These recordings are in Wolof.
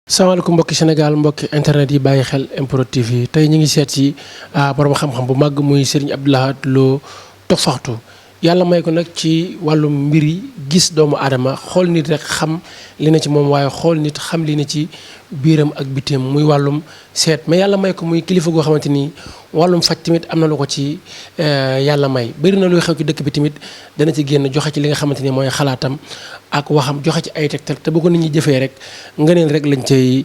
salaamaaleykum mbokki Sénégal mbokki internet yi bàyyi xel MPROD TV yi tey ñu ngi seet si borom xam-xam bu màgg muy Serigne Abdou Lahad Lo Toffaxtu yàlla may ko nag ci wàllum mbir yi gis doomu aadama xool nit rek xam li na ci moom waaye xool nit xam li na ci biiram ak bitim muy wàllum seet mais yàlla may ko muy kilifa goo xamante ni wàllum faj tamit am na lu ko ci yàlla may bëri na luy xew ci dëkk bi tamit dana ci génn joxe ci li nga xamante ni mooy xalaatam ak waxam joxe ci ay tegtal te bu ko nit ñi jëfee rek ngëneel rek lañ cay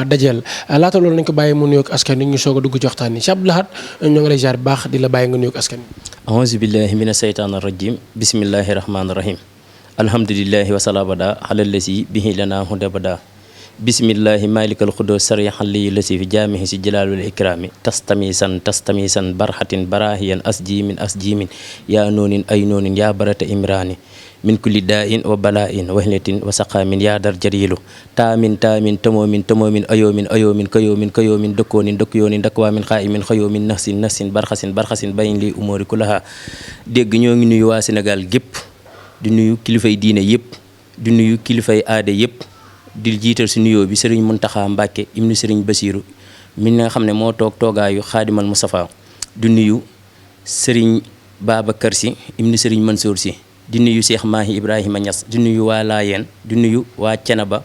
dajeel laata loolu nañ ko bàyyi mu nuyoog askan wi ñu soog a dugg ci waxtaan yi Cheikh Abdou Lahad ñoo ngi lay jaar bu baax di la bàyyi nga nuyoog askan wi. auzu billahi mina seytaani rajim bismillahi rahmaani rahim alhamdulillahi wasalabada xalalasi bihi lana hudabada bismillahi malikal xudo sari xalli lasi fi jaamihi si jalaalul ikrami tastamisan barxatin barahiyan asjimin yaa noonin ay noonin yaa barata imraani min kulli daa in wa balaa in wahletin wa saqaamin yaa dar jarilu taamin tamoomin ayoomin kayoomin dëkkoonin dëkkuyoonin dëkkawaamin xaayimin xayoomin naxsin barxasin bayin li umóori ku lahaa dégg ñoo ngi nuyu waa Sénégal gépp di nuyu kilifay diine yëpp di nuyu kilifay aada yëpp di jiital si nuyoo bi sëriñ Muntaxa Mbàkke ibnu sëriñ Basiiru mi nga xam ne moo toog toogaayu xaadimal Mustafa di nuyu sëriñ Babacar Si ibnu sëriñ Mansour Si di nuyu Cheikh Mahi Ibrahima Niass di nuyu waa Laayeen di nuyu waa Cenaba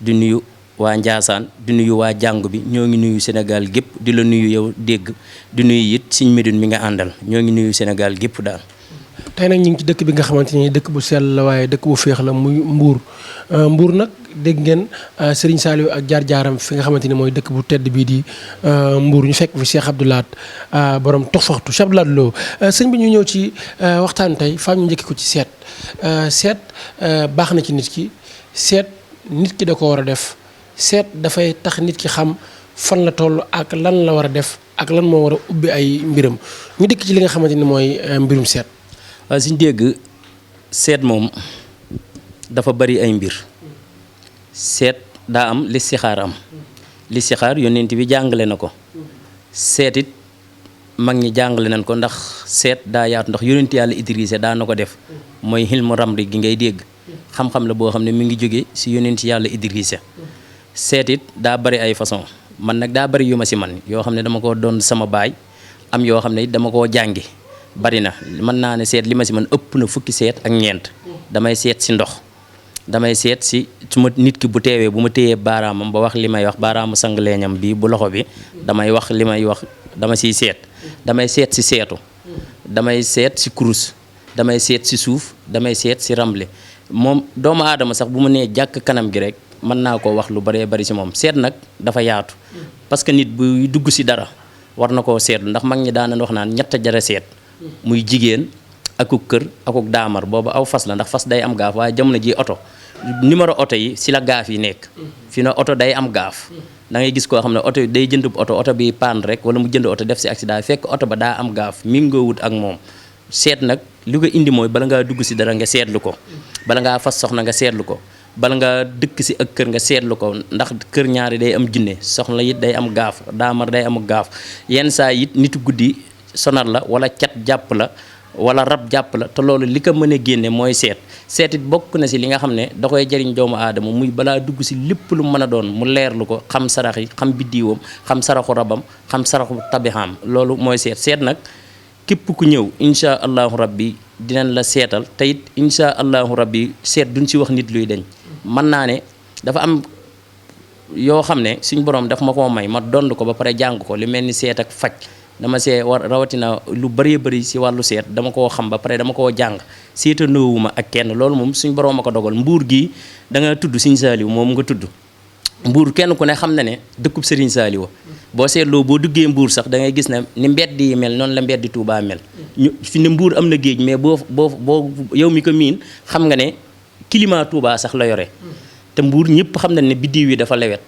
di nuyu waa Njaasaan di nuyu waa jàngu bi ñoo ngi nuyu Sénégal gépp di la nuyu yow dégg di nuyu it Sëñ Médoune mi nga àndal ñoo ngi nuyu Sénégal gépp daal. tey nag ñu ngi ci dëkk bi nga xamante ni dëkk bu sell la waaye dëkk bu féex la muy Mbour nag dégg ngeen Serigne Saliou ak jaar-jaaram fi nga xamante ni mooy dëkk bu tedd bii di Mbour ñu fekk fi Cheikh Abdou Lahad borom Toffaxtu Cheikh Abdou Lahad Lo sëñ bi ñu ñëw ci waxtaan tey faa ñu njëkk ko ci seet baax na ci nit ki seet nit ki da ko war a def seet dafay tax nit ki xam fan la toll ak lan la war a def ak lan moo war a ubbi ay mbiram ñu dikk ci li nga xamante ni mooy mbirum seet. waaw suñ dégg seet moom dafa bari ay mbir seet daa am listixaar am listixaar yonent bi jàngale na ko seet it mag ñi jàngale nañ ko ndax seet daa yaatu ndax yonent yàlla Idrissa daa na ko def mooy xilmu ramri gi ngay dégg xam-xam la boo xam ne mi ngi jóge si yonent yàlla Idrissa seet it daa bari ay façon man nag daa bari yu ma si man yoo xam ne dama ko doon sama baay am yoo xam ne it dama koo jàngi bari na mën naa ne seet li ma si man ëpp na fukki seet ak ñeent damay seet si ndox damay seet si su ma nit ki bu teewee bu ma téyee baaraamam ba wax li may wax baaraamu sangleeñam bi bu loxo bi damay wax li may wax dama siy seet damay seet si seetu damay seet si kurus damay seet si suuf damay seet si ramle moom doomu aadama sax bu ma nee jàkk kanam gi rek mën naa koo wax lu baree bari si moom seet nag dafa yaatu parce que nit buy dugg si dara war na koo seetlu ndax mag ñi daan wax naan ñett jara seet muy jigéen akuk kër akuk daamar boobu aw fas la ndax fas day am gaaf waaye jamono ji oto numéro oto yi si la gaaf yi nekk fi na oto day am gaaf da ngay gis koo xam ne oto day jënd oto bi paan rek wala mu jënd oto def si accident fekk oto ba daa am gaaf mi ngoo wut ak moom seet nag li ko indi mooy bala ngaa dugg si dara nga seetlu ko bala ngaa fas soxna nga seetlu ko bala nga dëkk si ak kër nga seetlu ko ndax kër ñaari day am jinne soxna it day am gaaf daamar day am gaaf yenn saa it nitu guddi sonar la wala cat jàpp la wala rab jàpp la te loolu li ko mën a génne mooy seet it bokk na si li nga xam ne da koy jariñ doomu aadama muy balaa dugg si lépp lu mën a doon mu leerlu ko xam sarax yi xam biddiiwam xam saraxu rabam xam saraxu tabixaam loolu mooy seet nag képp ku ñëw insha allahu rabbi dinañ la seetal te it insha allahu rabbi seet duñ si wax nit luy deñ mën naa ne dafa am yoo xam ne suñ borom daf ma koo may ma dond ko ba pare jàng ko li mel ni seet ak faj dama see war rawatina lu bëree bëri si wàllu seet dama koo xam ba pare dama koo jàng seeta nëwuma ak kenn loolu moom suñ borom ma ko dogal Mbuur gi da nga tudd Sëñ Saaliw moom nga tudd Mbuur kenn ku ne xam na ne dëkkub Sëriñ Saaliw boo seetloo boo duggee Mbuur sax da ngay gis ne ni mbedd yi mel noonu la mbedd Tuubaa mel ñu fi ne Mbuur am na géej mais boo yow mi ko miin xam nga ne climat Tuubaa sax la yore te Mbuur ñëpp xam nañ ne biddiw yi dafa lewet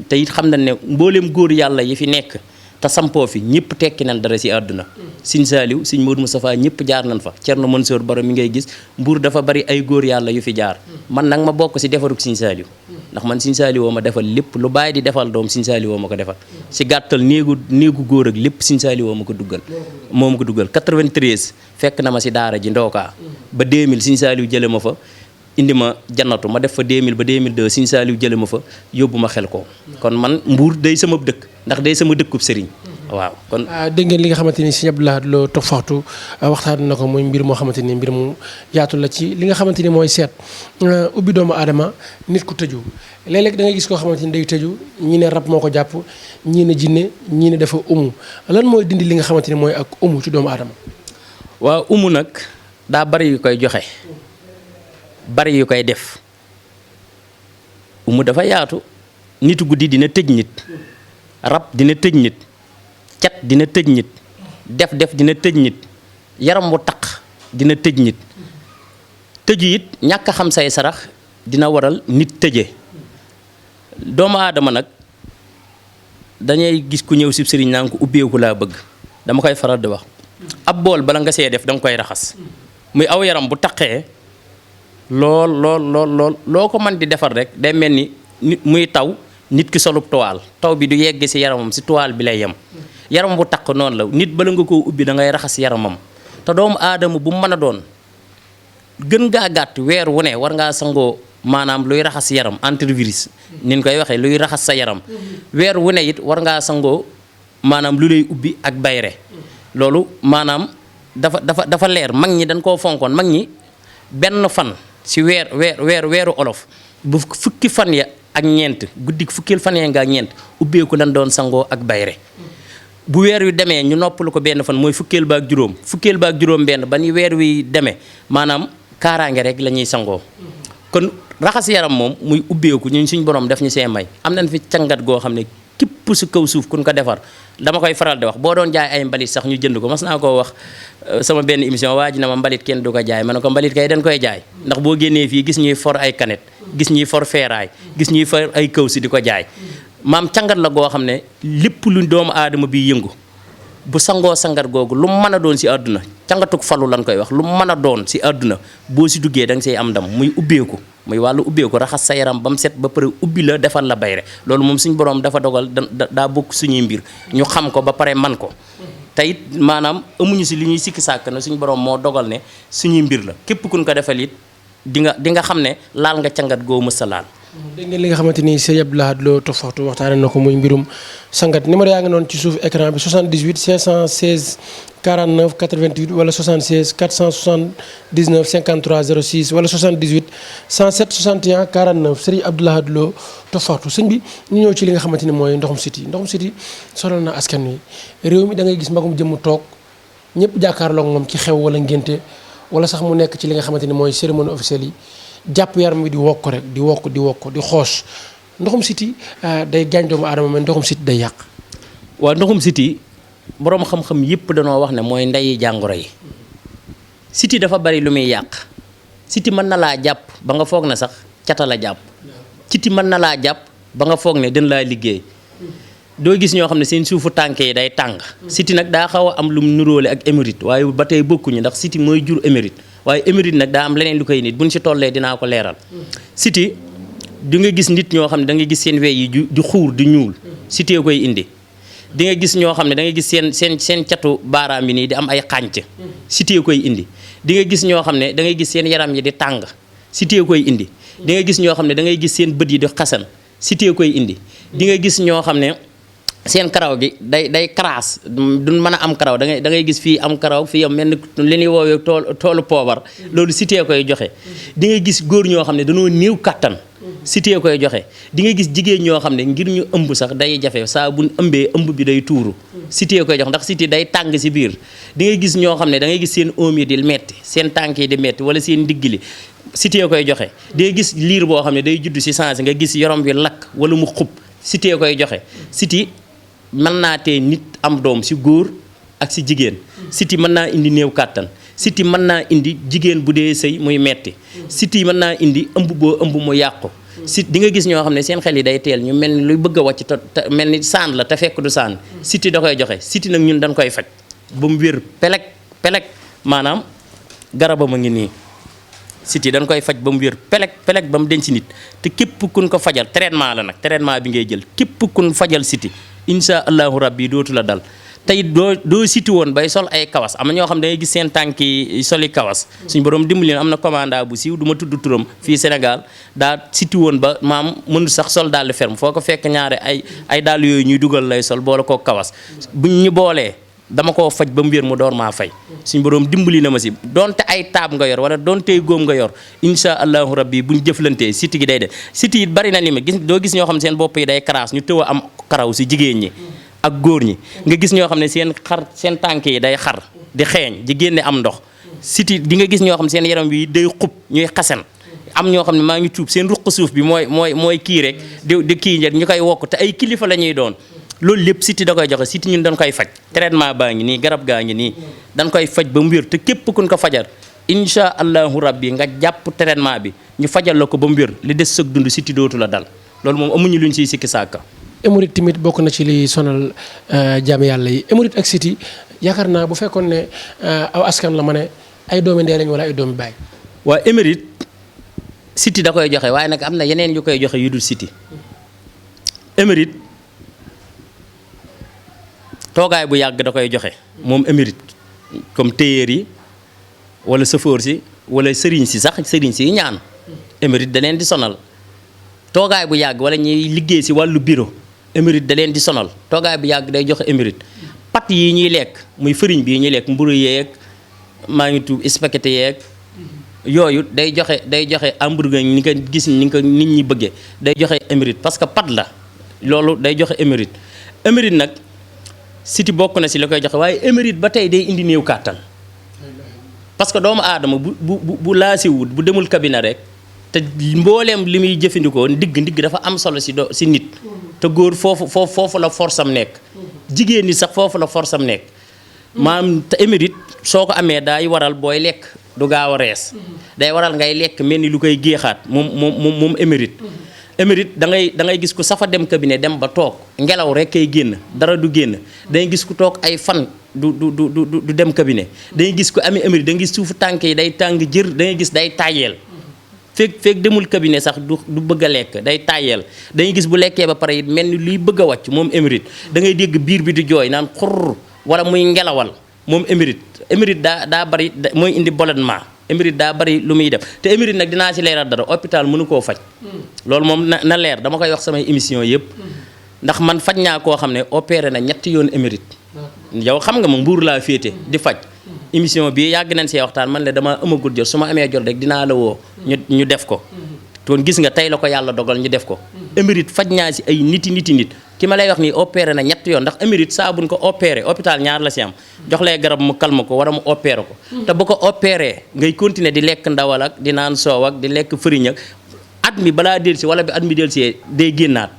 te it xam nañ ne mbooleem góor yàlla yi fi nekk te sampoo fi ñëpp tekki nañ dara si àdduna Sëñ Saaliw Sëñ Moodu Mustafaa ñëpp jaar nañ fa Cerno Mansoor Baro mi ngay gis Mbuur dafa bari ay góor yàlla yu fi jaar man nag ma bokk si defaruk Sëñ Saaliw ndax man Sëñ Saaliw woo ma defal lépp lu bàyyi di defal doom Sëñ Saaliw woo ma ko defal si gàttal néegu góor ak lépp Sëñ Saaliw woo ma ko duggal 93 fekk na ma si daara ji ndookaa ba 2000 Sëñ Saaliw jële ma fa indi ma jannatu ma def fa 2000 ba 2002 Sëñ Saaliw jële ma fa yóbbu ma xel ko kon man Mbuur day sama dëkk ndax day sama dëkkub sëriñ waaw kon dégg ngeen li nga xamante ni Sëñ Abdou Lahad Lo Tophaxtu waxtaan na ko muy mbir moo xamante ni mbir mu yaatu la ci li nga xamante ni mooy seet ubbi doomu aadama nit ku tëju léeg-léeg da ngay gis koo xamante ni day tëju ñii ne rab moo ko jàpp ñii ne jinne ñii ne dafa umu lan mooy dindi li nga xamante ni mooy ak umu ci doomu aadama. waaw umu nag daa bari yu koy joxe bari yu koy def umu dafa yaatu nitu guddi dina tëj nit rab dina tëj nit cat dina tëj nit def dina tëj nit yaram wu taq dina tëj nit tëju it ñàkk a xam say sarax dina waral nit tëje doomu aadama nag dañuy gis ku ñëw si sëriñ naan ko ubbeeku laa bëgg dama koy faral di wax ab bool bala nga see def danga koy raxas muy aw yaram bu taqee lool loo ko mën di defar rek day mel ni nit muy taw nit ki solub toile taw bi du yegg si yaramam si toile bi lay yem yaram bu taq noonu la nit bala nga koo ubbi da ngay raxas yaramam te doomu aadama bu mën a doon gën ngaa gàtt weer wu ne war ngaa sangoo maanaam luy raxas yaram antivirus nin koy waxee luy raxas sa yaram weer wu ne it war ngaa sangoo maanaam lu lay ubbi ak bayre loolu maanaam dafa leer mag ñi dañ koo fonkoon mag ñi benn fan si weeru olof bu fukki fan ya ak ñeent guddi fukkil fan ya nga ak ñeent ubbeeku lan doon sangoo ak bayre bu weer wi demee ñu noppalu ko benn fan mooy fukkeel ba ak juróom benn ba ni weer wi demee maanaam kaaraange rek la ñuy sangoo kon raxas yaram moom muy ubbeeku ñun suñ borom def ñu see may am nañ fi cangat goo xam ne képp su kaw suuf kun ko defar dama koy faral di wax boo doon jaay ay mbalit sax ñu jënd ko mas naa koo wax sama benn émission waa ji na ma mbalit kenn du ko jaay ma ne ko mbalit kay dañ koy jaay ndax boo génnee fii gis ñuy for ay kanet gis ñuy for feeraay gis ñuy for ay kaw si di ko jaay maam cangat la goo xam ne lépp lu doomu aadama bi yëngu bu sangoo sangat googu lu mën a doon si àdduna cangatuk falu lan koy wax lu mën a doon si àdduna boo si duggee da nga say am ndam muy ubbeeku muy wàllu ubbeeku raxas sa yaram ba mu set ba pare ubbi la defal la bayre loolu moom suñu borom dafa dogal daa bokk suñuy mbir ñu xam ko ba pare man ko te it maanaam amuñu si li ñuy sikki sàkk na suñu borom moo dogal ne suñuy mbir la képp kun ko defal it di nga xam ne laal nga cangat goo mës a laal. dégg ngeen li nga xamante ni Sëñ Abdou Lahad Lo Tophaxtu waxtaane na ko muy mbirum sangat numéro yaa ngi noonu ci suuf écran bi 78 516 49 88 wala 76 479 53 06 wala 78 107 61 49 Sëñ Abdou Lahad Lo Tophaxtu sëñ bi ñu ñëw ci li nga xamante ni mooy ndoxum siti sonal na askan wi réew mi da ngay gis magum jëmm toog ñëpp jàkkaarloog moom ci xew wala ngénte wala sax mu nekk ci li nga xamante ni mooy cérémonie officielle yi jàpp yaram wi di wokk rek di wokk di xoos ndoxum siti day gaañ doomu aadama mais ndoxum siti day yàq. waaw ndoxum siti boroom xam-xam yëpp danoo wax ne mooy ndeyi jàngoro yi siti dafa bari lu muy yàq siti mën na laa jàpp ba nga foog ne sax cata la jàpp siti mën na laa jàpp ba nga foog ne dañ laa liggéey doo gis ñoo xam ne seen suufu tànk yi day tàng siti nag daa xaw a am lu mu nuróole ak émérite waaye ba tey bokkuñu ndax siti mooy jur émérite waaye émérite nag daa am leneen lu koy nit buñ si tollee dinaa ko leeral siti di nga gis nit ñoo xam ne da nga gis seen wey yi di xuur di ñuul sitee koy indi di nga gis ñoo xam ne da nga gis seen catu baaraam yi nii di am ay xànc sitee koy indi di nga gis ñoo xam ne da ngay gis seen yaram yi di tàng sitee koy indi di nga gis ñoo xam ne da ngay gis seen bët yi di xasan sitee koy indi di nga gis ñoo xam ne seen karaw gi day karaas duñ mën a am karaw da ngay gis fii am karaw fii am mel ni li ñuy woowee toolu poobar loolu sitee koy joxe di nga gis góor ñoo xam ne dañoo néew kattan sitee koy joxe di nga gis jigéen ñoo xam ne ngir ñu ëmb sax day jafe saa buñ ëmbee ëmb bi day tuuru sitee koy jox ndax siti day tàng si biir di nga gis ñoo xam ne da ngay gis seen oom yi di metti seen tànk yi di metti wala seen ndigg li sitee koy joxe di nga gis liir boo xam ne day judd si sens nga gis yaram wi lakk wala mu xub sitee koy joxe siti mën naa tee nit am doom si góor ak si jigéen siti mën naa indi néew kàttan siti mën naa indi jigéen bu dee sëy muy metti siti mën naa indi ëmb boo ëmb mu yàqu di nga gis ñoo xam ne seen xel yi day teel ñu mel ni luy bëgg a wàcc te mel ni saan la te fekk du saan siti da koy joxe siti nag ñun dañ koy faj ba mu wér pelek maanaam garabam a ngi nii siti dañ koy faj ba mu wér pelek ba mu denc nit te képp kun ko fajal traitement la nag traitement bi ngay jël képp kun fajal siti insha allahu rabbi dootu la dal tey doo siti woon bay sol ay kawas am na ñoo xam ne da ngay gis seen tànk yi soli kawas suñu borom dimbali am na commandant bu siiw du ma tudd turam fii Sénégal daa siti woon ba maam mënu sax sol dàll ferme foo ko fekk ñaare ay dàll yooyu ñuy dugal lay sol boole koo kawas buñ ñu boolee dama koo faj ba mu wér mu door maa fay suñu borom dimbali na ma si donte ay taab nga yor wala donte góom nga yor insha allahu rabbi buñ jëflantee siti gi day de siti it bari na li ma gis doo gis ñoo xam ne seen bopp yi day karaas ñu tëw a am karaw si jigéen ñi ak góor ñi nga gis ñoo xam ne seen tànk yi day xar di xeeñ di génne am ndox siti di nga gis ñoo xam ne seen yaram bi day xub ñuy xasan am ñoo xam ne maa ngi tuub seen ruq suuf bi mooy kii rek di kii njëriñ ñu koy wokk te ay kilifa la ñuy doon loolu lépp siti da koy joxe siti ñun dañ koy faj traitement baa ngi nii garab gaa ngi nii dañ koy faj ba mu wér te képp kuñ ko fajar insha allahu rabbi nga jàpp traitement bi ñu fajal la ko ba mu wér li des sëg dund siti dootu la dal loolu moom amuñu luñ siy sikki sàkka hémorroïde tamit bokk na ci li sonal jaam yàlla yi hémorroïde ak siti yaakaar naa bu fekkoon ne aw askan la ma ne ay doomi ndey lañ wala ay doomi baay. waa hémorroïde siti da koy joxe waaye nag am na yeneen yu koy joxe yu dul siti hémorroïde toogaay bu yàgg da koy joxe moom hémorroïde comme téyeer yi wala sëfoor si wala sëriñ si sax sëriñ si ñaan hémorroïde da leen di sonal toogaay bu yàgg wala ñuy liggéey si wàllu bureau hémorroïde da leen di sonal toogaay bu yàgg day joxe hémorroïde pat yi ñuy lekk muy fëriñ bi ñuy lekk mburu yeeg maa ngi tuub spaghetti yeeg yooyu day joxe hamburger ni ko gis ni ko nit ñi bëggee day joxe hémorroïde parce que pat la loolu day joxe hémorroïde nag siti bokk na si la koy joxe waaye hémorroïde ba tey day indi néew kàttan parce que doomu aadama bu laasiwut bu demul cabinet rek te mbooleem li muy jëfandikoo ndigg dafa am solo si nit te góor foofu la force am nekk jigéen ñi sax foofu la force am nekk maam te hémorroïde soo ko amee daay waral booy lekk du gaaw a rees day waral ngay lekk mel ni lu koy géexaat moom hémorroïde da ngay gis ku safa dem cabinet dem ba toog ngelaw rek kay génn dara du génn dangay gis ku toog ay fan du dem cabinet dangay gis ku amee hémorroïde da ngay gis suufu tànk yi day tàng jër da ngay gis day tàyyeel feeg demul cabinet sax du bëgg a lekk day tàyyeel dangay gis bu lekkee ba pare it mel ni luy bëgg a wàcc moom hémorroïde da ngay dégg biir bi di jooy naan xurr wala muy ngelawal moom hémorroïde daa bari mooy indi ballonnement hémorroïde daa bari lu muy def te hémorroïde nag dinaa ci leeral dara hôpital mënu koo faj loolu moom na leer dama koy wax samay émission yëpp ndax man faj naa koo xam ne opéré na ñetti yoon hémorroïde yow xam nga ma mbuur laa féete di faj émission bi yàgg nañ see waxtaan man la dama amagul jot su ma amee jot rek dinaa la woo ñu def ko kon gis nga tey la ko yàlla dogal ñu def ko hémorroïde faj naa si ay nit ki ma lay wax nii opéré na ñetti yoon ndax hémorroïde saa buñ ko opéré hôpital ñaar la si am jox lay garab mu calme ko wala mu opéré ko te bu ko opéré ngay continuer di lekk ndawal ak di naan soow ak di lekk fëriñ ak at mi balaa dellusi wala bi at mi dellusee day génnaat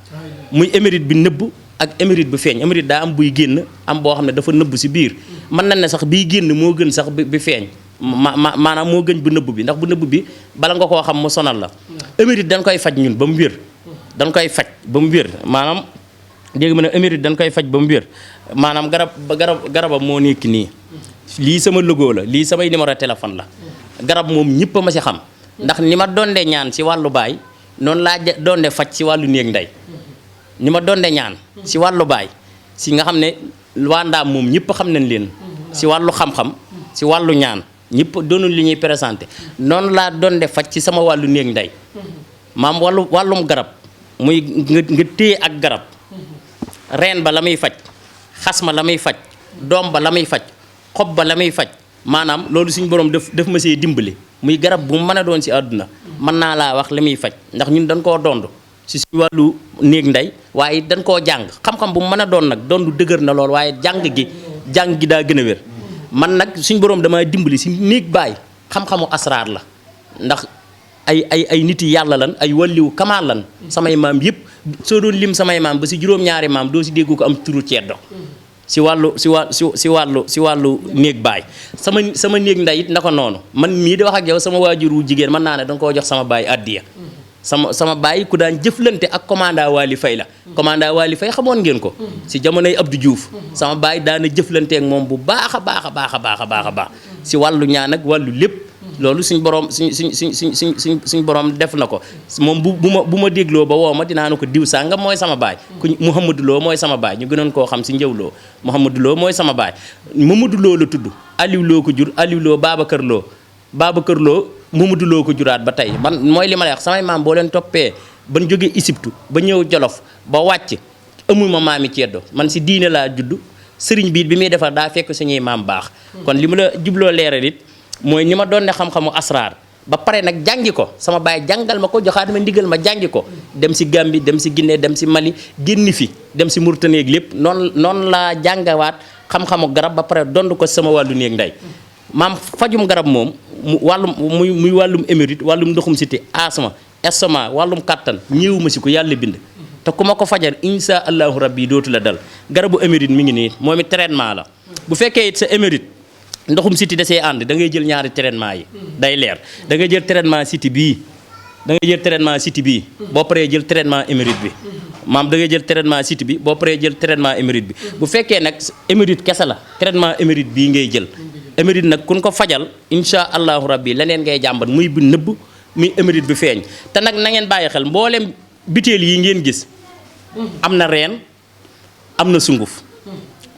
muy hémorroïde bi nëbb ak hémorroïde bu feeñ hémorroïde daa am buy génn am boo xam ne dafa nëbb si biir mën nañ ne sax biy génn moo gën sax bi feeñ maanaam moo gën bu nëbb bi ndax bu nëbb bi bala nga koo xam mu sonal la hémorroïde dañ koy faj ñun ba mu wér dañ koy faj ba mu wér maanaam dégg ma ne hémorroïde dañ koy faj ba mu wér maanaam garabam moo nekk nii lii sama logo la lii samay numéro téléphone la garab moom ñëpp a ma si xam ndax ni ma donde ñaan si wàllu baay noonu laa donde faj si wàllu néeg ndey ni ma donde ñaan si wàllu baay si nga xam ne waa Ndaam moom ñëpp xam nañ leen si wàllu xam-xam si wàllu ñaan ñëpp doonul li ñuy présenté noonu laa donde faj ci sama wàllu néeg ndey maam wàllum garab muy nga téye ak garab reen ba la muy faj xas ma la muy faj doom ba la muy faj xob ba la muy faj maanaam loolu suñu borom def ma see dimbali muy garab bu mu mën a doon si àdduna mën naa laa wax li muy faj ndax ñun dañ koo dond si suñu wàllu néeg ndey waaye dañ koo jàng xam-xam bu mu mën a doon nag dondu dëgër na lool waaye jàng gi daa gën a wér man nag suñu borom dama dimbali si néeg baay xam-xamu asraar la ndax ay nit yi yàlla lan ay walliwu kamaal lan samay maam yëpp soo doon lim samay maam ba si juróom-ñaari maam doo si déggu ko am turu ceddo si wàllu néeg baay sama néeg ndey it naka noonu man mii di wax ak yow sama waajur wu jigéen mën naa ne danga koo jox sama baay addiya sama baay ku daan jëflante ak commandant Waly Faye la commandant Waly Faye xamoon ngeen ko si jamonoy Abdou Diouf sama baay daana jëflante ak moom bu baax a baax si wàllu ñaan ak wàllu lépp loolu suñ borom suñ borom def na ko moom bu ma dégloo ba woo ma dinaa ne ko diw sàngam mooy sama baay ku Mouhamadou Lo mooy sama baay ñu gënoon koo xam si Njëw Lo Mouhamadou Lo mooy sama baay Mamadou Lo la tudd Aliou Lo ko jur Aliou Lo Babacar Lo Mamadou Lo ko juraat ba tey man mooy li ma lay wax samay maam boo leen toppee ban jógee Égypte ba ñëw Jolof ba wàcc amul ma maami ceddo man si diine laa judd sëriñ bi muy defar daa fekk suñuy maam baax kon li ma la jubloo leeral it mooy ni ma doon ne xam-xamu asraar ba pare nag jàngi ko sama baay jàngal ma ko joxaat ma ndigal ma jàngi ko dem si Gambie dem si Guinée dem si Mali génn fi dem si Mauritanie ak lépp noonu laa jàngawaat xam-xamu garab ba pare dond ko sama wàllu néeg ndey maam fajum garab moom muy wàllum émérite wàllum ndoxum siti asma estomac wàllum kattan ñëwuma si ko yàlla bind te ku ma ko fajar insha allahu rabbi dootu la dal garabu émérite mi ngi nii moom it traitement la bu fekkee it sa émérite ndoxum siti da see ànd da ngay jël ñaari traitement yi day leer da ngay jël traitement siti bii boo paree jël traitement émérite bi maam da ngay jël traitement siti bi boo paree jël traitement émérite bi bu fekkee nag émérite kese la traitement émérite bii ngay jël émérite nag kun ko fajal insha allahu rabbi leneen ngay jàmbat muy bu nëbb muy émérite bi feeñ te nag na ngeen bàyyi xel mboolem biteel yi ngeen gis am na reen am na sunguf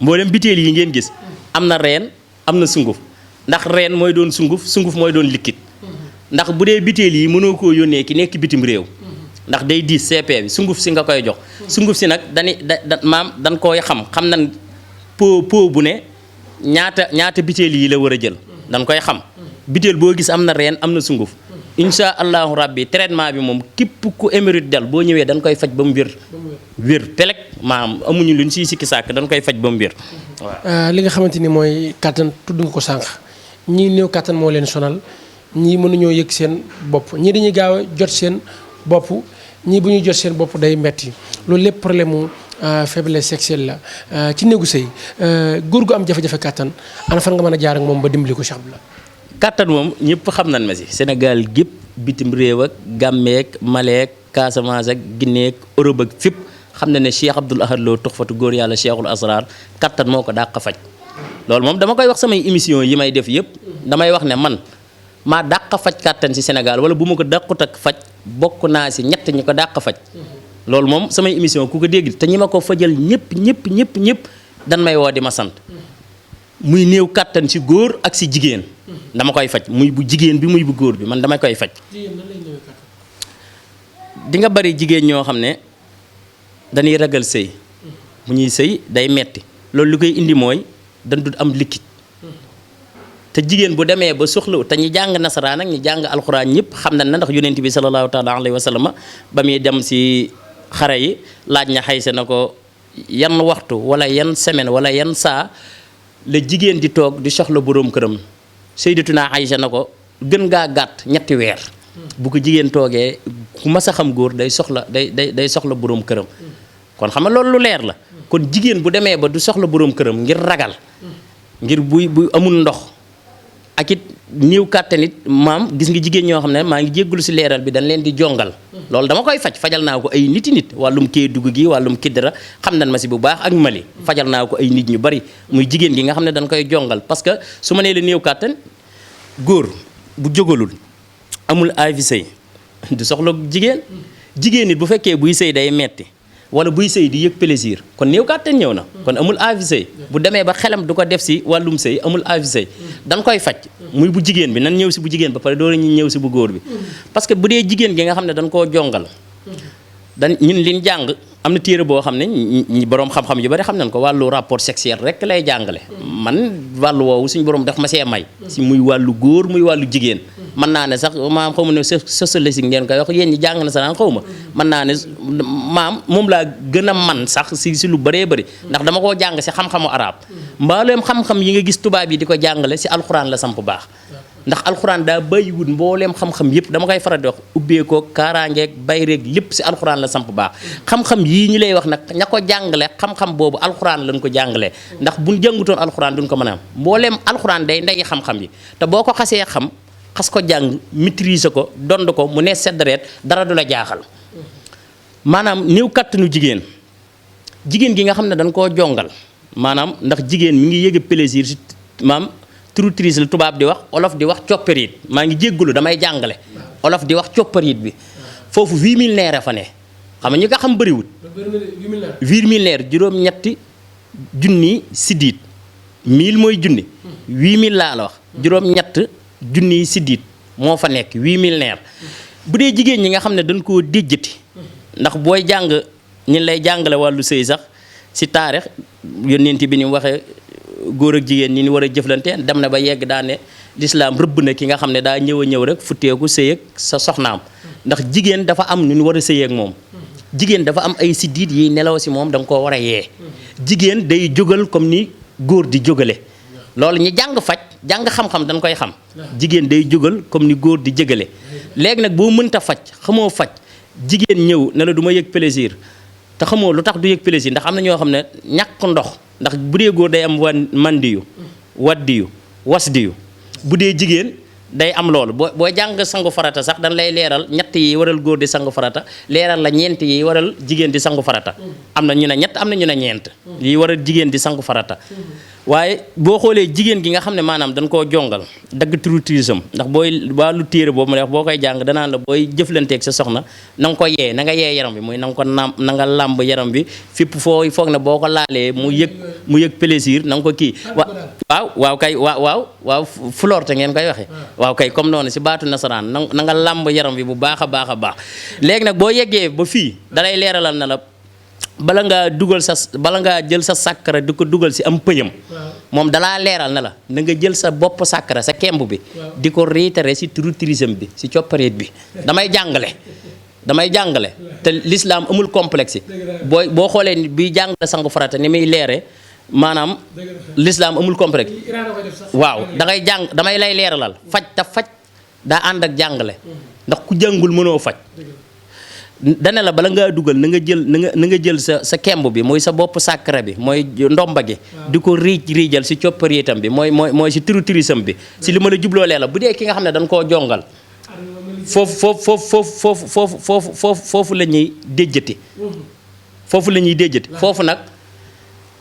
mboolem biteel yi ngeen gis am na reen am na sunguf ndax reen mooy doon sunguf mooy doon liquide ndax bu dee biteel yi mënoo koo yónnee ki nekk bitim réew ndax day diis CP bi sunguf si nga koy jox sunguf si nag maam dañ koy xam nañ po bu ne ñaata biteel yi la war a jël dañ koy xam biteel boo gis am na reen am na sunguf insha allahu rabbi traitement bi moom képp ku émérite dal boo ñëwee dañ koy faj ba mu wér telek maam amuñu luñ siy sikki sàkk dañ koy faj ba mu wér waaw. li nga xamante ni mooy kattan tudd nga ko sànq ñii néew kattan moo leen sonal ñii mënuñoo yëg seen bopp ñii dañuy gaaw a jot seen bopp ñii bu ñuy jot seen bopp day metti loolu lépp problème mu faiblesse sexuelle la ci néegu sëy góor gu am jafe-jafe kattan ana fan nga mën a jaar ak moom ba dimbali ko Cheikh Abdou Lahad. kattan moom ñëpp xam nañ ma si Sénégal gépp bitim réew ak Gàmmeek Maleek Casamance ak Guinée ak Europe ak fépp xam na ne Cheikh Abdou Lahad Lo Tuxfatu góor yàlla Cheikhul Asrar kattan moo ko dàq faj loolu moom dama koy wax samay émission yi may def yëpp damay wax ne man maa dàq faj kattan si Sénégal wala bu ma ko dàqut ak faj bokk naa si ñett ñi ko dàq faj loolu moom samay émission ku ko dégg te ñi ma ko fajal ñëpp dan may woo di ma sant muy néew kattan si góor ak si jigéen dama koy faj muy bu jigéen bi muy bu góor bi man dama koy faj di nga bari jigéen ñoo xam ne dañuy ragal sëy bu ñuy sëy day metti loolu li koy indi mooy dañ dul am liquide te jigéen bu demee ba soxla te ñi jàng nasaraan ak ñi jàng alxuraan ñëpp xam nañ na ndax yonent bi sallallahu taala alayhi wa sallam ba muy dem si xare yi laaj na xayse na ko yan waxtu wala yan semaine wala yan saa la jigéen di toog di soxla boroom këram Sayyidatuna Aysa na ko gën ngaa gàtt ñetti weer bu ko jigéen toogee ku mas a xam góor day soxla boroom këram kon xam nga loolu lu leer la kon jigéen bu demee ba du soxla boroom këram ngir ragal ngir buy amul ndox ak it néew kàttan it maam gis nga jigéen ñoo xam ne maa ngi jéggulu si leeral bi dañ leen di jongal loolu dama koy fajal naa ko ay nit wàllum Kédougou gi wàllum Kidira xam nañ ma si bu baax ak Mali fajal naa ko ay nit ñu bari muy jigéen gi nga xam ne dañ koy jongal parce que su ma nee la néew kàttan góor bu jógalul amul aafi sëy du soxla jigéen nit bu fekkee buy sëy day metti wala buy sëy di yëg plaisir kon néew kàttan ñëw na kon amul aafi sëy bu demee ba xelam du ko def si wàllum sëy amul aafi sëy dañ koy faj muy bu jigéen bi nan ñëw si bu jigéen ba pare doo ñu ñëw si bu góor bi parce que bu dee jigéen gi nga xam ne dañ koo jongal ñun liñ jàng am na téere boo xam ne ñi boroom xam-xam yu bari xam nañ ko wàllu rapport sexuel rek lay jàngale man wàllu woowu suñu boroom daf ma see may si muy wàllu góor muy wàllu jigéen mën naa ne sax maam xaw ma ne sociologique ngeen koy wax yéen ñi jàng na sax xaw ma mën naa ne maam moom laa gën a man sax si lu bëree bëri ndax dama koo jàng si xam-xamu arab mbooleem xam-xam yi nga gis tubaab yi di ko jàngale si alxuraan la samp baax ndax alxuraan daa bàyyiwut mbooleem xam-xam yëpp dama koy faral di wax ubbeekoo kaaraangeeg bayreeg lépp si alxuraan la samp baax xam-xam yii ñi lay wax nag ña ko jàngale xam-xam boobu alxuraan lañ ko jàngalee ndax buñ jàngutoon alxuraan duñ ko mën a am mbooleem alxuraan day ndey xam-xam yi te boo ko xasee xam xas ko jàng maîtriser ko dond ko mu ne seddareet dara du la jaaxal maanaam néew kàttanu jigéen gi nga xam ne dañ koo jongal maanaam ndax jigéen mi ngi yëg plaisir si maam turutrise la tubaab di wax olof di wax coppariit maa ngi jéggulu damay jàngale olof di wax coppariit bi foofu 8000 neer a fa ne xam nga ñi nga xam bëriwul 8000 neer juróom-ñetti junni siddiit 1000 mooy junni 8000 laa la wax juróom-ñett junni siddiit moo fa nekk 8000 neer bu dee jigéen ñi nga xam ne dañ koo déjjati ndax booy jàng ñi lay jàngale wàllu sëy sax si taarix yónneent bi ni mu waxee góor ak jigéen ñi ni war a jëflante dem na ba yegg daa ne lislaam rëbb na ki nga xam ne daa ñëw a ñëw rek futteeku sëy ak sa soxnaam ndax jigéen dafa am nu ñu war a sëy ak moom jigéen dafa am ay siddiit yiy nelaw si moom da nga koo war a yee jigéen day jógal comme ni góor di jógale loolu ñi jàng faj jàng xam-xam dañ koy xam jigéen day jógal comme ni góor di jégale léegi nag boo mënta faj xamoo faj jigéen ñëw ne la du ma yëg plaisir te xamoo lu tax du yëg plaisir ndax am na ñoo xam ne ñàkk ndox ndax bu dee góor day am mandiyu waddiyu wasdiyu bu dee jigéen day am loolu boo jàng sangu farata sax dañ lay leeral ñett yi waral góor di sangu farata leeral la ñeent yi waral jigéen di sangu farata am na ñu ne ñett am na ñu ne ñeent yi waral jigéen di sangu farata waaye boo xoolee jigéen gi nga xam ne maanaam dañ koo jongal dagg turutrisam ndax booy wàllu téere boobu ma wax boo koy jàng danaan la booy jëflanteeg sa soxna na nga ko yee na nga yee yaram bi mooy na nga ko na nga làmb yaram bi fépp foo foog ne boo ko laalee mu yëg plaisir na nga ko kii waaw kay waaw florte ngeen koy waxee waaw kay comme noonu si baatu nasaraan na nga làmb yaram bi bu baax a baax a baax léegi nag boo yeggee ba fii dalay leeralal na la bala ngaa jël sa sàkkara di ko dugal si am pëñam moom dalaa leeral na la na nga jël sa bopp sàkkara sa kemb bi di ko réitéré si turutrisam bi si coppariit bi damay jàngale te l'islam amul complexe boo xoolee ni bi jàngale sangu farata ni muy leere maanaam l'islam amul complexe waaw damay lay leeralal faj daa ànd ak jàngale ndax ku jàngul mënoo faj dane la bala ngaa dugal na nga jël sa kemb bi mooy sa bopp sàkkara bi mooy ndomba gi di ko riijal si coppariitam bi mooy si turutrisam bi si li ma la jubloo lee la bu dee ki nga xam ne dañ koo jongal foofu la ñuy déjjati foofu nag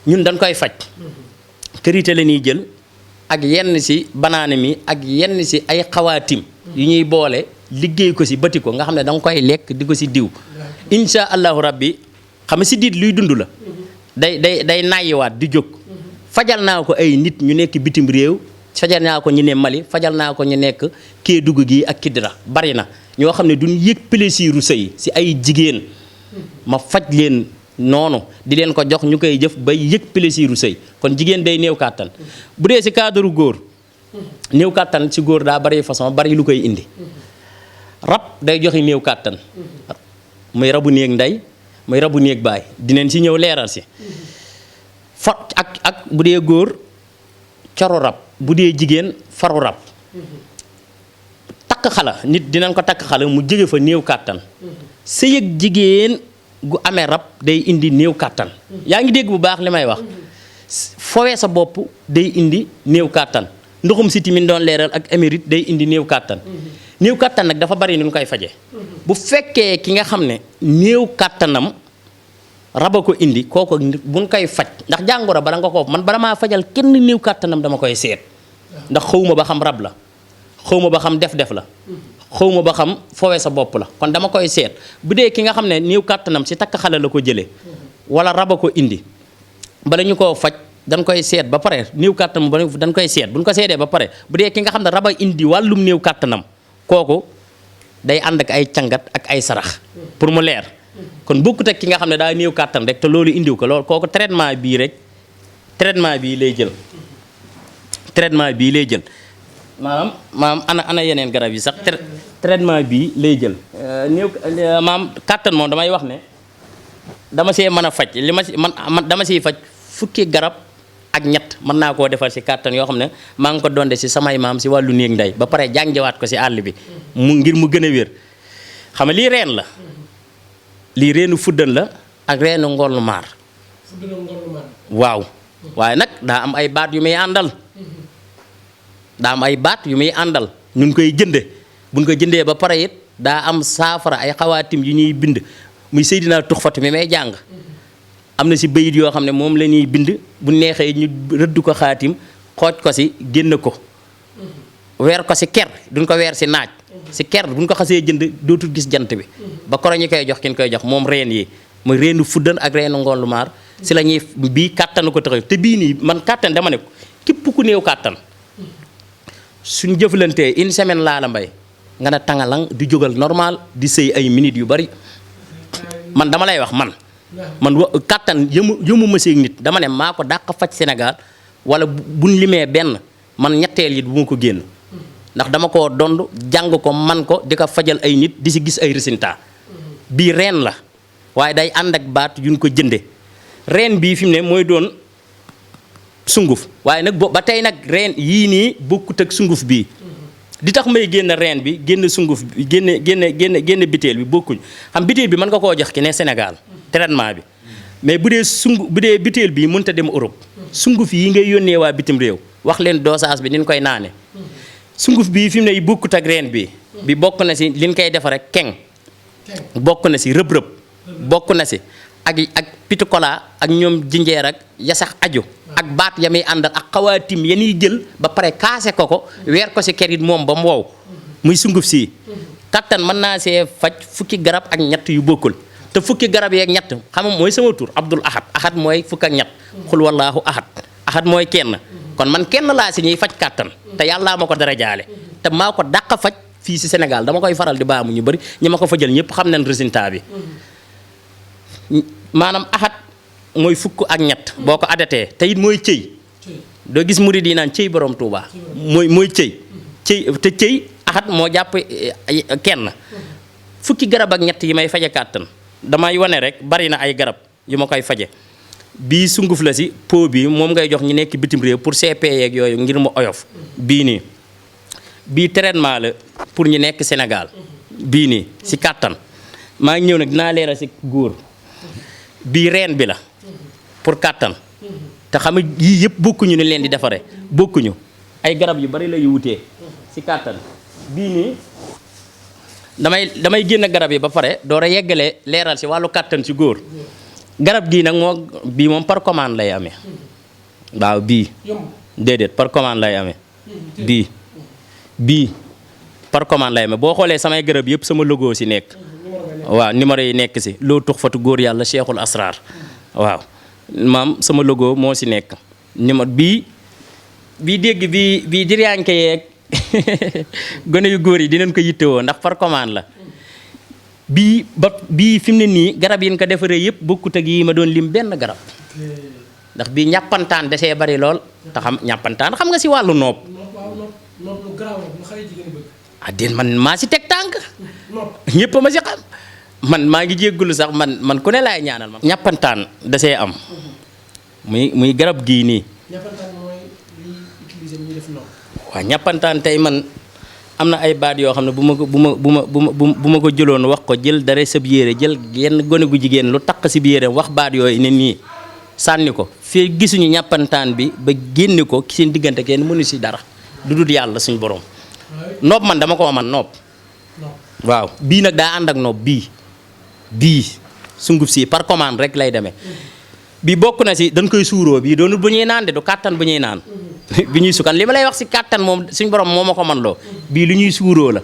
ñun dañ koy faj karité la ñuy jël ak yenn si banaane mi ak yenn si ay xawaatim yu ñuy boole liggéey ko si bati ko nga xam ne da nga koy lekk di ko si diw insha allahu rabbi xam nga si diit luy dund la day nàyyiwaat di jóg fajal naa ko ay nit ñu nekk bitim réew fajal naa ko ñu ne Mali fajal naa ko ñu nekk Kédougou gi ak Kidira bari na ñoo xam ne duñ yëg plaisiru sëy si ay jigéen ma faj leen noonu di leen ko jox ñu koy jëf bay yëg plaisiru sëy kon jigéen day néew kàttan bu dee si cadre góor néew kàttan si góor daa bari façon bari lu koy indi rab day joxe néew kàttan muy rabu néeg ndey muy rabu néeg baay dinañ si ñëw leeral si ak bu dee góor coro rab bu dee jigéen faru rab takk xala nit dinañ ko takk xala mu jóge fa néew kàttan sëy ak jigéen gu amee rab day indi néew kàttan yaa ngi dégg bu baax li may wax fowee sa bopp day indi néew kàttan ndoxum siti min doon leeral ak émérite day indi néew kàttan néew kàttan nag dafa bari nu ñu koy faje bu fekkee ki nga xam ne néew kàttanam raba ko indi kooku buñ koy faj ndax jàngoro bala nga ko man bala maa fajal kenn néew kàttanam dama koy seet ndax xawma ba xam rab la xawma ba xam def la xawma ba xam fowee sa bopp la kon dama koy seet bu dee ki nga xam ne néew kàttanam si takk xale la ko jëlee wala raba ko indi bala ñu koo faj dañ koy seet ba pare néew kàttanam dañ koy seet buñ ko seetee ba pare bu dee ki nga xam ne raba indi wàllum néew kàttanam kooku day ànd ak ay cangat ak ay sarax pour mu leer kon bokkut ak ki nga xam ne daa néew kàttan rek te loolu indiw ko loolu kooku traitement bii lay jël maam ana yeneen garab yi sax traitement bii lay jël néew maam kàttan moom damay wax ne dama see mën a faj li ma si man dama siy faj fukki garab ak ñett mën naa koo defal si kàttan yoo xam ne maa ngi ko donde si samay maam si wàllu néeg ndey ba pare jàngewaat ko si àll bi ngir mu gën a wér xam nga lii reen la lii reenu fuddan la ak reenu ngollu maar waaw waaye nag daa am ay baat yu muy àndal ñun koy jënde buñ ko jëndee ba pare it daa am saafara ay xawaatim yu ñuy bind muy Seydina Tuxfatu mi may jàng am na si bayit yoo xam ne moom la ñuy bind bu neexee ñu rëdd ko xaatim xooj ko si génn ko weer ko si ker duñ ko weer si naaj si ker buñ ko xasee jënd dootul gis jant bi ba koro ñu koy jox kin koy jox moom reen yi muy reenu fuddan ak reenu ngoon lu maar si la ñuy bii kàttanu ko tax te bii nii man kàttan dama ne ko képp ku néew kàttan suñ jëflantee une semaine laa la mbay nga ne tangalang di jógal normal di sëy ay minutes yu bari man dama lay wax man kàttan yëmu ma seeg nit dama ne maa ko dàq faj Sénégal wala buñ limee benn man ñetteel yi bu ma ko génn ndax dama ko dond jàng ko man ko di ko fajal ay nit di si gis ay résultats bii reen la waaye day ànd ak baat yuñ ko jënde reen bii fi mu ne mooy doon sunguf waaye nag ba tey nag reen yii nii bokkut ak sunguf bii di tax may génn reen bi génn sunguf bi génn biteel bi bokkuñ xam biteel bi mën nga koo jox ki ne Sénégal traitement bi mais bu dee biteel bii mënut a dem Europe sunguf yi ngay yónnee waa bitim réew wax leen dosage bi ni ñu koy naane sunguf bii fi mu ne bokkut ak reen bi bokk na si liñ koy defar rek keng bokk na si rëb-rëb bokk na si ak pitikola ak ñoom jinjeer ak yasax aju ak baat ya muy àndal ak xawaatim ya ñuy jël ba pare kaase ko weer ko si kerit moom ba mu wow muy sunguf sii kattan mën naa see faj fukki garab ak ñett yu bokkul te fukki garab yeeg ñett xam nga mooy sama tur Abdul Ahad Ahad mooy fukk ak ñett xul wallaahu ahad ahad mooy kenn kon man kenn laa si ñuy faj kàttan te yàllaa ma ko dara jaale te maa ko dàq faj fii si Sénégal dama koy faral di baamu ñu bëri ñi ma ko fajal ñëpp xam nañ résultat bi maanaam ahad mooy fukk ak ñett boo ko adatee te it mooy cëy doo gis murid yi naan cëy borom Touba mooy cëy te cëy ahad moo jàpp kenn fukki garab ak ñett yi may faje kàttan damay wane rek bari na ay garab yu ma koy faje bii sunguf la si pot bi moom ngay jox ñu nekk bitim réew pour CP yeeg yooyu ngir mu oyof bii nii bii traitement la pour ñu nekk Sénégal bii nii si kàttan maa ngi ñëw nag dinaa leeral si góor bii reen bi la pour kàttan te xam nga yii yëpp bokkuñu ni leen di defaree bokkuñu ay garab yu bari la yu wutee si kàttan bii nii damay génn garab yi ba pare door a yeggale leeral si wàllu kàttan si góor garab gii nag bii moom par commande lay amee waaw bii déedéet par commande lay amee bii par commande lay amee boo xoolee samay garab yëpp sama logo si nekk waaw numéro yi nekk si loo tux fatu góor yàlla Cheikhul Asrar waaw maam sama logo moo si nekk numéro bii dégg bii diriyànke yeeg gone yu góor yi dinañ ko yittewoo ndax par commande la bii fi mu ne nii garab yi ñu ko defaree yëpp bokkut ak yi ma doon lim benn garab ndax bii ñàppantaan desee bari lool te xam ñàppantaan xam nga si wàllu noob déet man maa si teg tànk ñëpp ma si xam man maa ngi jéggulu sax man ku ne laay ñaanal ma ñàppantaan desee am muy garab gii nii waaw ñàppantaan tey man am na ay baat yoo xam ne bu ma ko jëloon wax ko jël dara sab yére jël yenn gone gu jigéen lu taq si bi yére wax baat yooyu ne nii sànni ko fii gisuñu ñàppantaan bi ba génne ko seen diggante kenn mënu si dara du dul yàlla suñ borom noob man dama ko man noob waaw bii nag daa ànd ak noob bii sunguf si par commande rek lay demee bi bokk na si dañ koy suuroo bii doonul bu ñuy naan de du kàttan bu ñuy naan bi ñuy sukkan li ma lay wax si kàttan moom suñ borom moo ma ko man loo bii lu ñuy suuroo la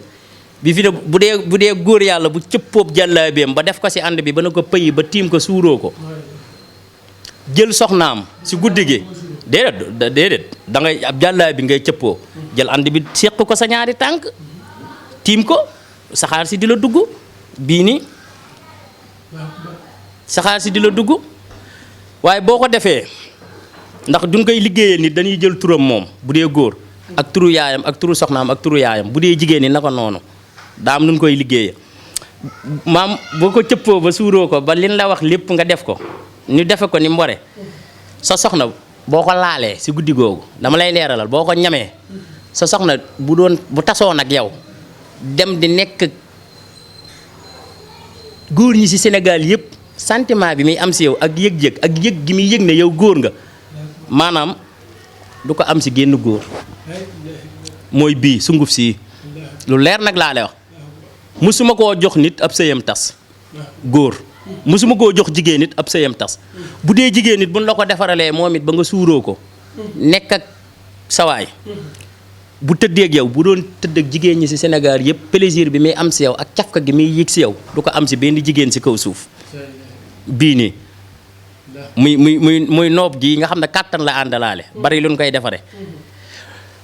bi fi de bu dee góor yàlla bu cëppoob jàllaabeem ba def ko si ànd bi ba na ko pëyi ba tiim ko suuroo ko jël soxnaam si guddi gi déedéet da ngay ab jàllaa bi ngay cëppoo jël ànd bi séq ko sa ñaari tànk tiim ko saxaar si di la dugg bii nii saxaar si di la dugg waaye boo ko defee ndax duñ koy liggéeyee nit dañuy jël turam moom bu dee góor ak turu yaayam ak turu soxnaam ak turu yaayam bu dee jigéen ñi naka noonu daam nuñ koy liggéeyee maam boo ko cëppoo ba suuroo ko ba liñ la wax lépp nga def ko ñu defe ko ni mbore sa soxna boo ko laalee si guddi googu dama lay leeralal boo ko ñamee sa soxna bu tasoon ak yow dem di nekk góor ñi si Sénégal yëpp sentiment bi muy am si yow ak yëg-yëg ak yëg gi muy yëg ne yow góor nga maanaam du ko am si génn góor mooy bii sunguf sii lu leer nag laa lay wax musuma koo jox nit ab sëyam tas góor musuma koo jox jigéen nit ab sëyam tas bu dee jigéen nit buñ la ko defaralee moom it ba nga suuroo ko nekk ak sawaay bu tëddee ak yow bu doon tëdd ak jigéen ñi ci Sénégal yëpp plaisir bi muy am ci yow ak cafka gi muy yëg ci yow du ko am ci benn jigéen ci kaw suuf bii nii muy noob gi nga xam ne kàttan la àndalaale bari lu ñu koy defare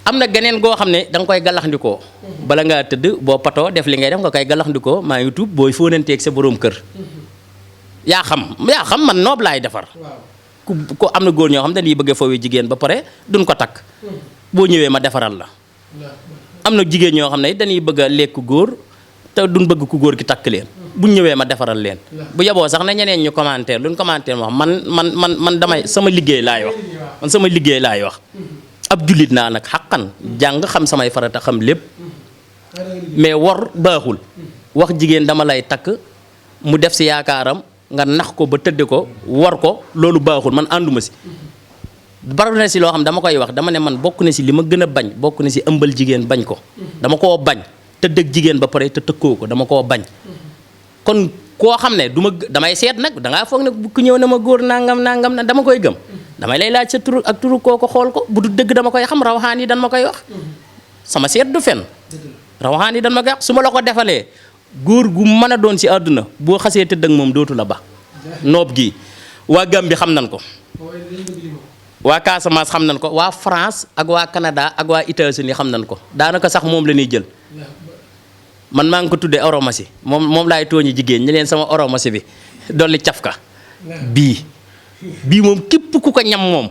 am na geneen goo xam ne da nga koy galaxndikoo bala ngaa tëdd boo patoo def li ngay def nga koy galaxndikoo maa ngi tuub booy fóonanteeg sa boroom kër yaa xam man noob laay defar ku am na góor ñoo xam ne dañuy bëgg a foofu jigéen ba pare duñ ko takk boo ñëwee ma defaral la am na jigéen ñoo xam ne dañuy bëgg a lekk góor te duñ bëgg ku góor gi takk leen buñ ñëwee ma defaral leen bu yeboo sax na ñeneen ñu commentaire luñ commentaire wax man damay sama liggéey laay wax ab jullit naa nag xaqan jàng xam samay farata xam lépp mais wor baaxul wax jigéen dama lay takk mu def ci yaakaaram nga nax ko ba tëdd ko war ko loolu baaxul man ànduma ci bari na ci loo xam dama koy wax dama ne man bokk na ci li ma gën a bañ bokk na ci ëmbal jigéen bañ ko dama koo bañ tëdd ak jigéen ba pare te tëkkoo ko dama koo bañ kon koo xam ne damay seet nag dangaa foog ne ku ñëw na ma góor nangam na dama koy gëm damay lay laaj sa tur ak turu kooko xool ko bu du dëgg dama koy xam rawaxaan yi dan ma koy wax sama seet du fen rawaxaan yi dan ma koy wax su ma la ko defalee góor gu mën a doon ci àdduna boo xasee tëdd ak moom dootu la ba noob gi waa Gambie xam nañ ko waa Casamance xam nañ ko waa France ak waa Canada ak waa États-Unis xam nañ ko daanaka sax moom la ñuy jël man maa ngi ko tuddee oromasi moom laay tooñi jigéen ñi leen sama oromasi bi dolli cafka bii moom képp ku ko ñam moom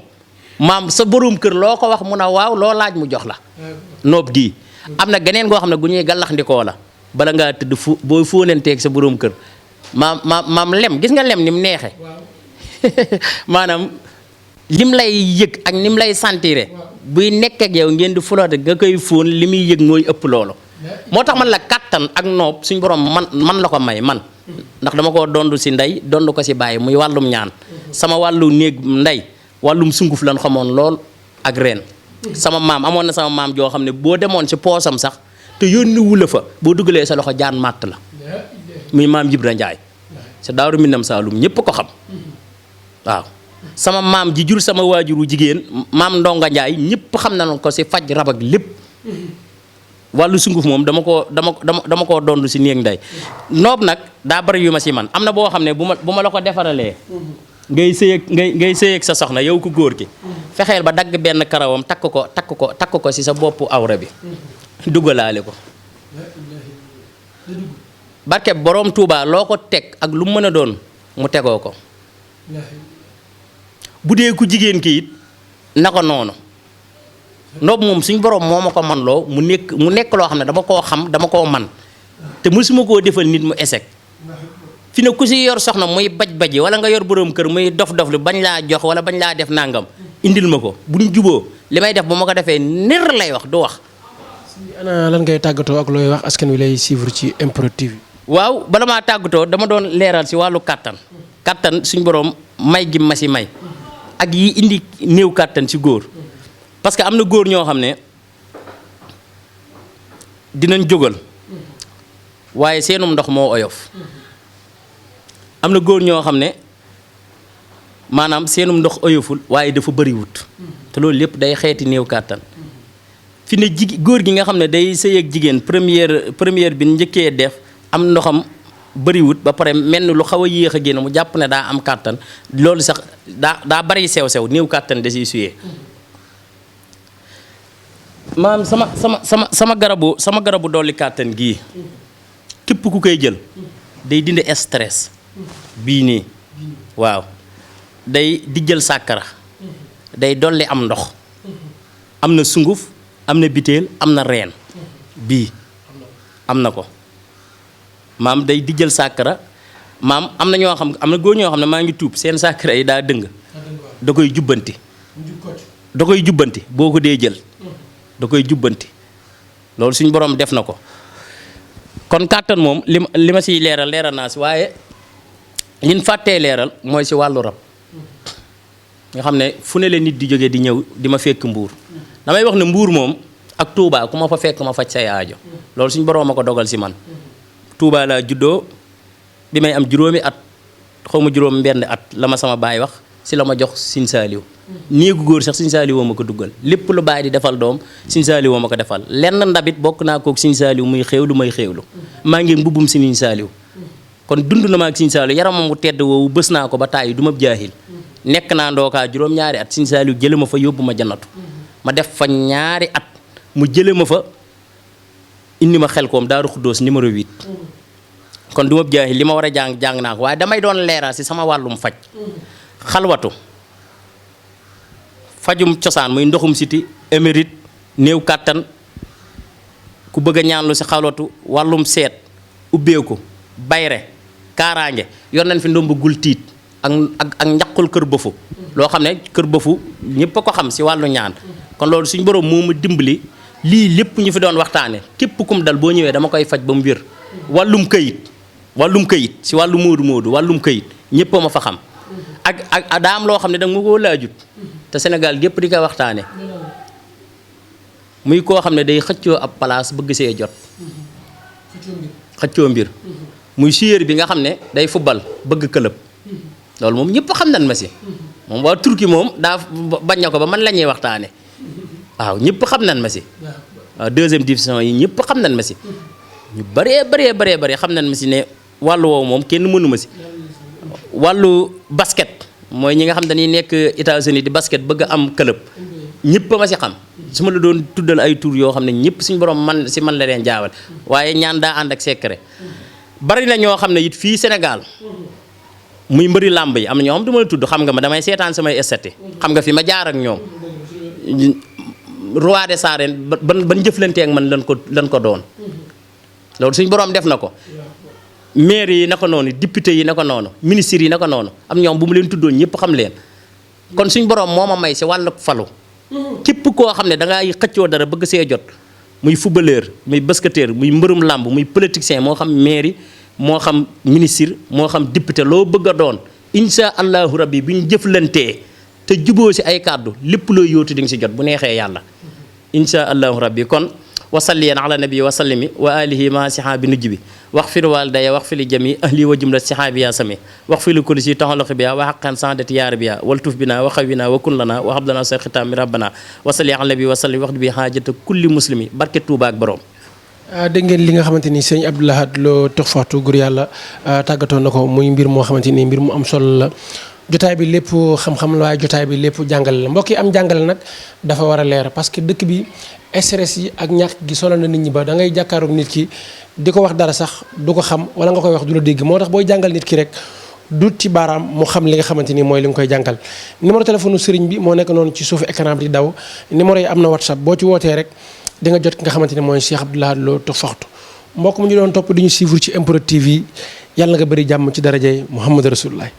maam sa boroom kër loo ko wax mun a waaw loo laaj mu jox la noob gii am na geneen goo xam ne gu ñuy gàllaxndikoo la bala ngaa tëdd booy fóonanteeg sa boroom kër maam lem gis nga lem ni mu neexe maanaam lim lay yëg ak ni mu lay sentire buy nekk ak yow ngeen di flotte nga koy fóon li muy yëg mooy ëpp loolu moo tax man la kàttan ak noob suñ borom man la ko may man ndax dama ko dondu ci ndey dondu ko ci bàyyi muy wàllum ñaan sama wàllu néeg ndey wàllum sunguf lan xamoon lool ak reen sama maam amoon na sama maam joo xam ne boo demoon ci poosam sax te yónni wula fa boo dugalee sa loxo jaan màtt la muy maam Jibra Njaay sa Daaru Minam Saalum ñépp ko xam waaw sama maam ji jur sama waajuru jigéen maam Ndonga Njaay ñépp xam nañu ko ci faj rab ak lépp wàllu sunguf moom dama koo dondu ci néeg ndey noob nag daa bari yu ma ci man am na boo xam ne bu ma la ko defaralee ngay sëy ak sa soxna yow ku góor ki fexeel ba dagg benn karawam takk ko ci sa boppu awra bi duggalaale ko barke boroom Tuubaa loo ko teg ak lu mën a doon mu tegoo ko bu dee ku jigéen ki it na ko noonu noob moom suñ borom moo ma ko man loo mu nekk loo xam ne dama koo xam dama koo man te mësuma koo defal nit mu échec fi ne ku si yor soxna muy baj-baji wala nga yor boroom kër muy dof-dof lu bañ laa jox wala bañ laa def nangam indil ma ko buñ juboo li may def bu ma ko defee nir lay wax du wax. ana lan ngay tàggatoo ak looy wax askan wi lay suivre ci MPROD TV. waaw bala maa tàggatoo dama doon leeral si wàllu kàttan suñ borom may gi ma si may ak yi indi néew kàttan si góor parce que am na góor ñoo xam ne dinañ jógal waaye seenum ndox moo oyof am na góor ñoo xam ne maanaam seenum ndox oyoful waaye dafa bëriwut te loolu lépp day xeeti néew kàttan fi ne góor gi nga xam ne day sëy ak jigéen première bi njëkkee def am ndoxam bëriwut ba pare mel ni lu xaw a yéex a génn mu jàpp ne daa am kàttan loolu sax daa bari sew-sew néew kàttan da siy suyee maam sama garabu dolli kàttan gii képp ku koy jël day dindi stress bii nii waaw day dijjal sàkkara day dolli am ndox am na sunguf am na biteel am na reen bii am na ko maam day dijjal sàkkara maam am na ñoo xam am na góor ñoo xam ne maa ngi tuub seen sàkkara yi daa dëng da koy jubbanti boo ko dee jël da koy jubbanti loolu suñ borom def na ko kon kàttan moom li ma siy leeral naa si waaye liñ fàttee leeral mooy si wàllu rab nga xam ne fu ne la nit di jóge di ñëw di ma fekk mbuur damay wax ne mbuur moom ak Touba ku ma fa fekk ma faj say aajo loolu suñ borom a ko dogal si man Touba laa juddoo bi may am juróomi at xaw ma juróom benn at la ma sama baay wax si la ma jox Sëñ Saaliw néegu góor sax Sëñ Saaliw ma ko duggal lépp lu bàyyi di defal doom Sëñ Saaliw ma ko defal lenn ndabit bokk naa kook Sëñ Saaliw muy xéewlu may xéewlu maa ngi mbubbum Sëñ Saaliw kon dund na ma ak Sëñ Saaliw yaramam mu tedd woowu bës naa ko ba tàyyi du ma jaahil nekk naa ndookaa juróom-ñaari at Sëñ Saaliw jële ma fa yóbbu ma jannatu ma def fa ñaari at mu jële ma fa indi ma Xelkom Daaru Xuddoos numéro 8 kon du ma jaahil li ma war a jàng naa ko waaye damay doon leeral si sama wàllum faj xalwatu fajum cosaan muy ndoxum siti émérite néew kàttan ku bëgg a ñaanlu si xalwatu wàllum seet ubbeeku bayre kaaraange yor nañ fi ndomb gul tiit ak njaqul kër bëfu loo xam ne kër bëfu ñëpp a ko xam si wàllu ñaan kon loolu suñu borom moo ma dimbali lii lépp ñu fi doon waxtaane képp kum dal boo ñëwee dama koy faj ba mu wér wàllum këyit si wàllu moodu wàllum këyit ñëpp a ma fa xam ak daa am loo xam ne danga ma koo laajut te Sénégal gépp di koy waxtaane muy koo xam ne day xëccoo ab place bëgg see jot xëccoo mbir muy suyéer bi nga xam ne day football bëgg club loolu moom ñëpp xam nañ ma si moom waa Turquie moom daa bañ na ko ba man la ñuy waxtaane waaw ñëpp xam nañ ma si waaw deuxième division yi ñëpp xam nañ ma si ñu bëree xam nañ ma si ne wàllu woowu moom kenn mënu ma si wàllu basket mooy ñi nga xam dañuy nekk États-Unis di basket bëgg a am club ñëpp ma si xam su ma la doon tuddal ay tur yoo xam ne ñëpp suñu borom man si man la leen jaawal waaye ñaan daa ànd ak secret bari na ñoo xam ne it fii Sénégal muy mbëri làmb yi am na ñoo xam du ma la tudd xam nga ma damay seetaan samay estati xam nga fi ma jaar ak ñoom roi des arènes ban jëflantee ak man lan ko doon loolu suñu borom def na ko maire yi naka noonu député yi naka noonu ministres yi naka noonu am ñoom bu mu leen tuddoon ñëpp xam leen kon suñu borom moo ma may si wàllu falu képp koo xam ne da ngay xëccoo dara bëgg see jot muy footballeur muy basketteur muy mbërum làmb muy politicien moo xam maire moo xam ministre moo xam député loo bëgg a doon insha allahu rabbi bi ñu jëflantee te juboo si ay kàddu lépp loo yóotu di nga si jot bu neexee yàlla insha allahu rabbi kon wasalliyan ala nabi wa sallimi wa alihi ma sihaabi nujj bi wax fir walidaya wax fili jami ahli wa jumlat sihaabi ya sami wax fili kulli si taxaloqi biya wa xaqan sandati ya rabbiya wal tuf bina wa xawina wa kun lana wa hablana sa xitaami rabbana wasalli ala nabi wa sallim wax bi xaajata kulli muslimi barke Tuuba ak borom dégg ngeen li nga xamante ni sëñ Abdou Lahad Lo Toxfatu gur yàlla tàggatoo na ko muy mbir moo xamante ni mbir mu am solo la jotaay bi lépp xam-xam la waaye jotaay bi lépp jàngale la mbokk yi am jàngale nag dafa war a leer parce que dëkk bi stress yi ak ñàkk gi sonal na nit ñi ba da ngay jàkkaaroog nit ki di ko wax dara sax du ko xam wala nga koy wax du la dégg moo tax booy jàngal nit ki rek duut ci baaraam mu xam li nga xamante ni mooy li nga koy jàngal numéro téléphone sëriñ bi moo nekk noonu ci suufu écran bi di daw numéro yi am na WhatsApp boo ci wootee rek di nga jot ki nga xamante ni mooy Cheikh Abdou Lahad Lo Toxfatu mbokk mu ñu doon topp di ñu suivre ci MPROD TV yàlla nga bëri jàmm ci darajay Muhammad Rasulullah